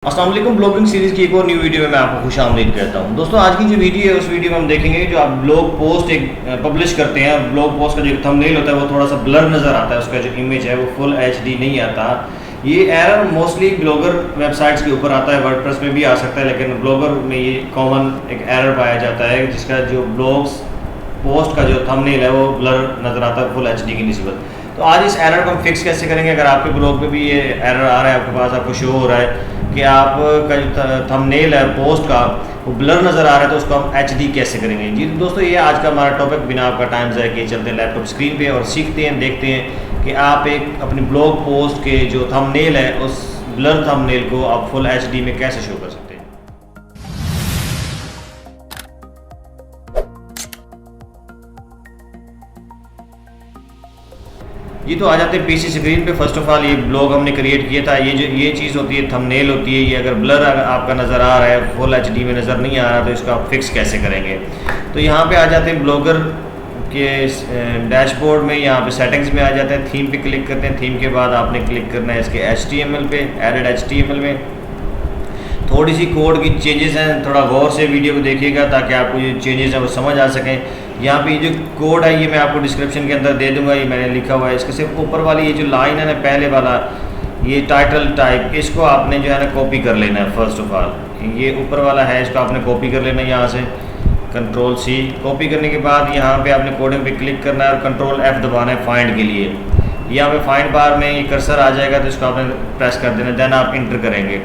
अस्सलाम वालेकुम। Blogging series की एक और न्यू वीडियो में मैं आपको खुश आमदीद कहता हूं। दोस्तों आज की जो वीडियो है उस वीडियो में हम देखेंगे जो आप ब्लॉग पोस्ट एक पब्लिश करते हैं, ब्लॉग पोस्ट का जो थंबनेल होता है वो थोड़ा सा ब्लर नज़र आता है, उसका जो इमेज है वो फुल एचडी नहीं आता। ये एरर मोस्टली ब्लॉगर वेबसाइट्स के ऊपर आता है, वर्डप्रेस में भी आ सकता है, लेकिन ब्लॉगर में ये कॉमन एक एरर पाया जाता है जिसका जो ब्लॉग्स पोस्ट का जो थंबनेल है वो ब्लर नज़र आता है फुल एचडी की निस्बत। तो आज इस एरर को हम फिक्स कैसे करेंगे। अगर आपके ब्लॉग पे भी ये एरर आ रहा है, आपके पास आपको शो हो रहा है कि आपका जो थंबनेल है पोस्ट का वो ब्लर नज़र आ रहा है, तो उसको हम एचडी कैसे करेंगे। जी दोस्तों, ये आज का हमारा टॉपिक। बिना आपका टाइम ज़ाया किए चलते हैं लैपटॉप स्क्रीन पे और सीखते हैं, देखते हैं कि आप एक अपनी ब्लॉग पोस्ट के जो थंबनेल है उस ब्लर थंबनेल को आप फुल एचडी में कैसे शो कर सकते हैं। जी तो आ जाते हैं पीसी स्क्रीन पे। फर्स्ट ऑफ ऑल ये ब्लॉग हमने क्रिएट किया था। ये चीज़ होती है थंबनेल होती है। ये अगर ब्लर आपका नज़र आ रहा है, फुल एचडी में नज़र नहीं आ रहा, तो इसको आप फिक्स कैसे करेंगे। तो यहाँ पे आ जाते हैं ब्लॉगर के डैशबोर्ड में, यहाँ पे सेटिंग्स में आ जाते हैं, थीम पे क्लिक करते हैं। थीम के बाद आपने क्लिक करना है इसके HTML पे, एडिट HTML में। थोड़ी सी कोड की चेंजेस हैं, थोड़ा गौर से वीडियो को देखिएगा ताकि आपको जो चेंजेस हैं वो समझ आ सकें। यहाँ पे जो कोड है ये मैं आपको डिस्क्रिप्शन के अंदर दे दूंगा, ये मैंने लिखा हुआ है। इसके सिर्फ ऊपर वाली ये जो लाइन है ना, पहले वाला ये टाइटल टाइप, इसको आपने जो है ना कॉपी कर लेना है। फर्स्ट ऑफ ऑल ये ऊपर वाला है, इसको आपने कॉपी कर लेना है यहाँ से, Ctrl+C। कॉपी करने के बाद यहाँ पे आपने कोडिंग पे क्लिक करना है और Ctrl+F दबाना है फाइंड के लिए। यहाँ पे फाइंड बार में ये कर्सर आ जाएगा, तो इसको आपने प्रेस कर देना, देन आप इंटर करेंगे।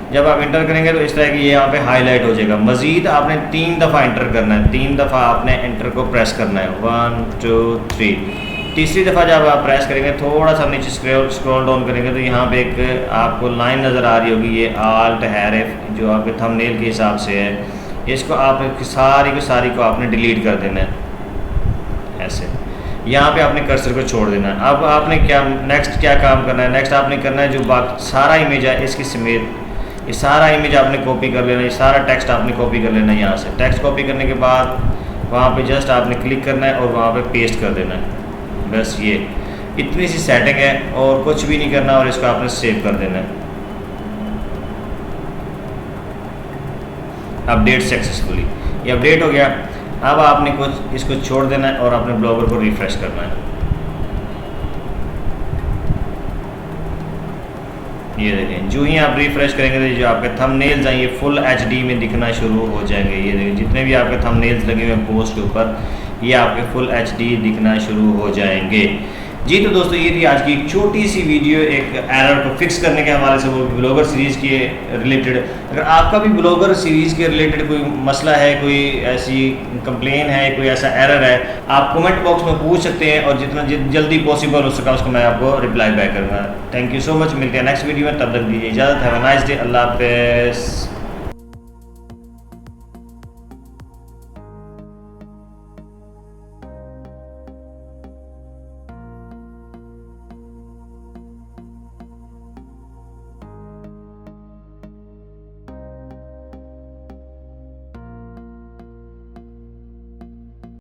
जब आप इंटर करेंगे तो इस तरह की ये यहाँ पे हाईलाइट हो जाएगा। मज़ीद आपने 3 दफ़ा इंटर करना है, 3 दफ़ा आपने इंटर को प्रेस करना है, 1 2 3। तीसरी दफ़ा जब आप प्रेस करेंगे, थोड़ा सा नीचे स्क्रॉल डाउन करेंगे तो यहाँ पे एक आपको लाइन नज़र आ रही होगी, ये Alt+F जो आपके थंबनेल के हिसाब से है। इसको आपने सारी को आपने डिलीट कर देना है ऐसे। यहाँ पे आपने कर्सर को छोड़ देना है। अब आपने नेक्स्ट क्या काम करना है। नेक्स्ट आपने करना है जो बाकी सारा इमेज है इसकी समेत ये सारा इमेज आपने कॉपी कर लेना है, ये सारा टेक्स्ट आपने कॉपी कर लेना है। यहाँ से टेक्स्ट कॉपी करने के बाद वहाँ पे जस्ट आपने क्लिक करना है और वहाँ पे पेस्ट कर देना है। बस ये इतनी सी सेटिंग है और कुछ भी नहीं करना, और इसको आपने सेव कर देना है। अपडेट सक्सेसफुली, ये अपडेट हो गया। अब आपने कुछ इसको छोड़ देना है और अपने ब्लॉगर को रिफ्रेश करना है। ये देखें, जो ही आप रिफ्रेश करेंगे तो जो आपके थंबनेल्स हैं ये फुल एचडी में दिखना शुरू हो जाएंगे। ये देखें, जितने भी आपके थंबनेल्स लगे हुए हैं पोस्ट के ऊपर, ये आपके फुल एचडी दिखना शुरू हो जाएंगे। जी तो दोस्तों, ये थी आज की एक छोटी सी वीडियो एक एरर को फिक्स करने के हवाले से, वो ब्लॉगर सीरीज़ के रिलेटेड। अगर आपका भी ब्लॉगर सीरीज़ के रिलेटेड कोई मसला है, कोई ऐसी कंप्लेन है, कोई ऐसा एरर है, आप कमेंट बॉक्स में पूछ सकते हैं और जितना जल्दी पॉसिबल हो सका उसको मैं आपको रिप्लाई बैक करूँगा। Thank you so much. मिलते हैं नेक्स्ट वीडियो में, तब तक दीजिए इजाज़त। Have a nice day. अल्लाह हाफ़िज़।